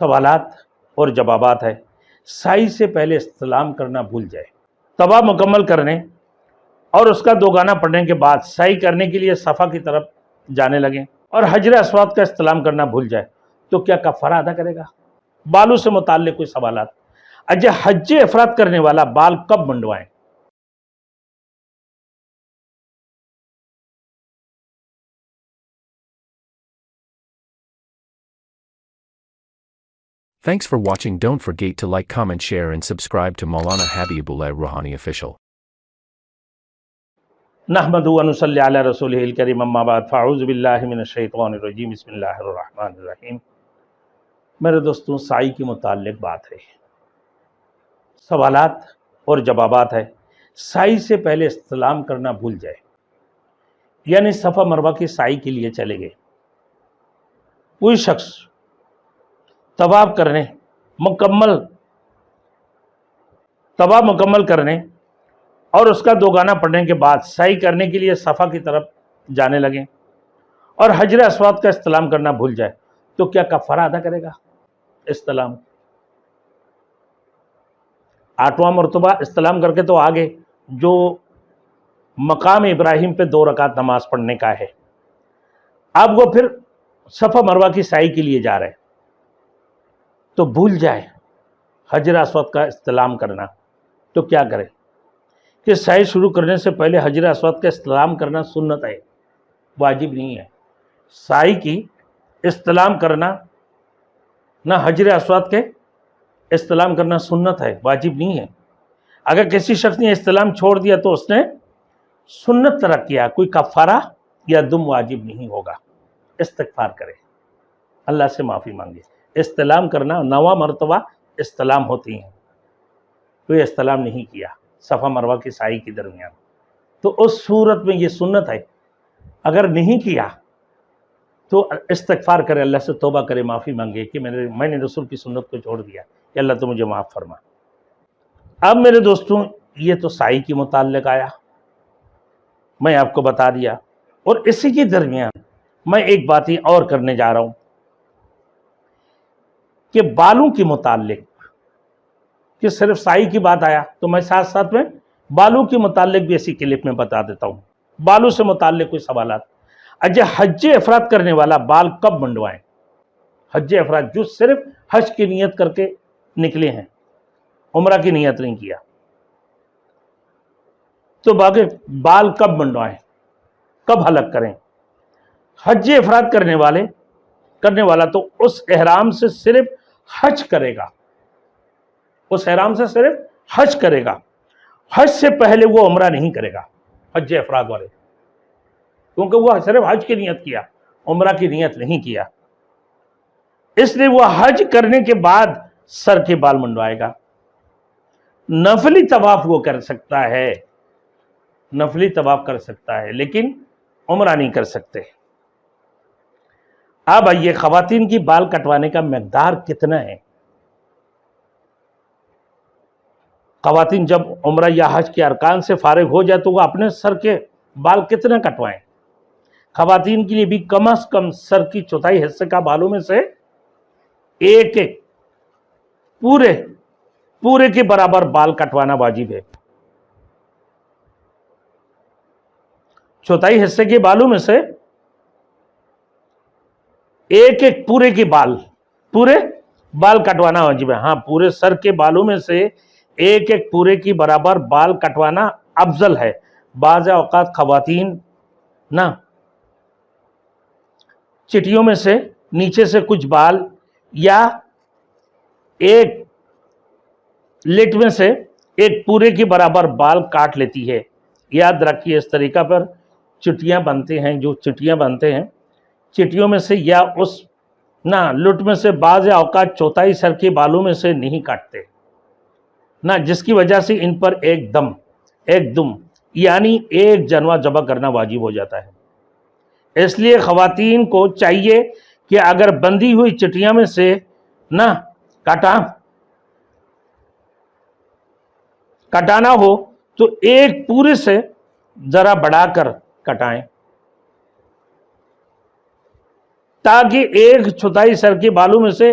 سوالات اور جوابات ہے۔ سائی سے پہلے استلام کرنا بھول جائے، طواف مکمل کرنے اور اس کا دوگانہ پڑھنے کے بعد سعی کرنے کے لیے صفا کی طرف جانے لگیں اور حجر اسود کا استلام کرنا بھول جائے تو کیا کفارہ ادا کرے گا؟ بالوں سے متعلق کوئی سوالات۔ اچھا، حج افراد کرنے والا بال کب منڈوائیں؟ Thanks for watching. Don't forget to like, comment, share and subscribe to Maulana Habibullah Rouhani Official. نحمدہ و نصلی علی رسولہ الکریم، اما بعد فاعوذ باللہ من الشیطان الرجیم، بسم اللہ الرحمن الرحیم۔ میرے دوستوں، سعی کے متعلق بات ہے، سوالات اور جوابات ہے۔ سعی سے پہلے استلام کرنا بھول جائے، یعنی صفا مروہ کی سعی کے لیے چلے گئے کوئی شخص طواف مکمل کرنے اور اس کا دوگانہ پڑھنے کے بعد سعی کرنے کے لیے صفا کی طرف جانے لگیں اور حجر اسود کا استلام کرنا بھول جائے تو کیا کفارہ ادا کرے گا؟ استلام 8واں مرتبہ استلام کر کے تو آگے جو مقام ابراہیم پہ 2 رکعت نماز پڑھنے کا ہے، اب وہ پھر صفا مروہ کی سعی کے لیے جا رہے تو بھول جائے حجر اسود کا استلام کرنا تو کیا کرے؟ کہ سعی شروع کرنے سے پہلے حجر اسود کا استلام کرنا سنت ہے، واجب نہیں ہے۔ سعی کی استلام کرنا، نہ حجر اسود کے استلام کرنا سنت ہے، واجب نہیں ہے۔ اگر کسی شخص نے استلام چھوڑ دیا تو اس نے سنت ترک کیا، کوئی کفارہ یا دم واجب نہیں ہوگا۔ استغفار کرے، اللہ سے معافی مانگے۔ استلام کرنا 9واں مرتبہ استلام ہوتی ہیں، تو یہ استلام نہیں کیا صفا مروہ کی سعی کے درمیان، تو اس صورت میں یہ سنت ہے۔ اگر نہیں کیا تو استغفار کرے، اللہ سے توبہ کرے، معافی مانگے کہ میں نے رسول کی سنت کو چھوڑ دیا، کہ اللہ تو مجھے معاف فرما۔ اب میرے دوستوں، یہ تو سعی کے متعلق آیا، میں آپ کو بتا دیا، اور اسی کے درمیان میں ایک بات اور کرنے جا رہا ہوں کہ بالوں کے متعلق، کہ صرف سعی کی بات آیا تو میں ساتھ ساتھ میں بالوں کے متعلق بھی اسی کلپ میں بتا دیتا ہوں، بالوں سے متعلق کوئی سوالات۔ اچھا، حج افراد کرنے والا بال کب منڈوائیں؟ حج افراد جو صرف حج کی نیت کر کے نکلے ہیں، عمرہ کی نیت نہیں کیا، تو باقی بال کب منڈوائیں، کب حلق کریں؟ حج افراد کرنے والا تو اس احرام سے صرف حج کرے گا، اس احرام سے صرف حج کرے گا، حج سے پہلے وہ عمرہ نہیں کرے گا، حج افراد والے، کیونکہ وہ صرف حج کی نیت کیا، عمرہ کی نیت نہیں کیا، اس لیے وہ حج کرنے کے بعد سر کے بال منڈوائے گا۔ نفلی طواف وہ کر سکتا ہے، نفلی طواف کر سکتا ہے، لیکن عمرہ نہیں کر سکتے۔ اب آئیے، خواتین کی بال کٹوانے کا مقدار کتنا ہے؟ خواتین جب عمرہ یا حج کے ارکان سے فارغ ہو جائے تو وہ اپنے سر کے بال کتنے کٹوائیں؟ خواتین کے لیے بھی کم از کم سر کی چوتھائی حصے کا بالوں میں سے ایک پورے کے برابر بال کٹوانا واجب ہے۔ چوتھائی حصے کے بالوں میں سے ایک پورے بال کٹوانا واجب ہے۔ ہاں، پورے سر کے بالوں میں سے ایک پورے کی برابر بال کٹوانا افضل ہے۔ بعض اوقات خواتین چٹیوں میں سے نیچے سے کچھ بال یا ایک لٹ میں سے ایک پورے کی برابر بال کاٹ لیتی ہے۔ یاد رکھیے، اس طریقہ پر چٹیاں بنتے ہیں، چٹیوں میں سے یا اس لٹ میں سے بعض اوقات چوتھائی سر کے بالوں میں سے نہیں کاٹتے، جس کی وجہ سے ان پر ایک دم یعنی ایک جنوہ ذبح کرنا واجب ہو جاتا ہے۔ اس لیے خواتین کو چاہیے کہ اگر بندھی ہوئی چٹیاں میں سے کٹانا ہو تو ایک پورے سے ذرا بڑھا کر کٹائیں، تاکہ ایک چوتھائی سر کے بالوں میں سے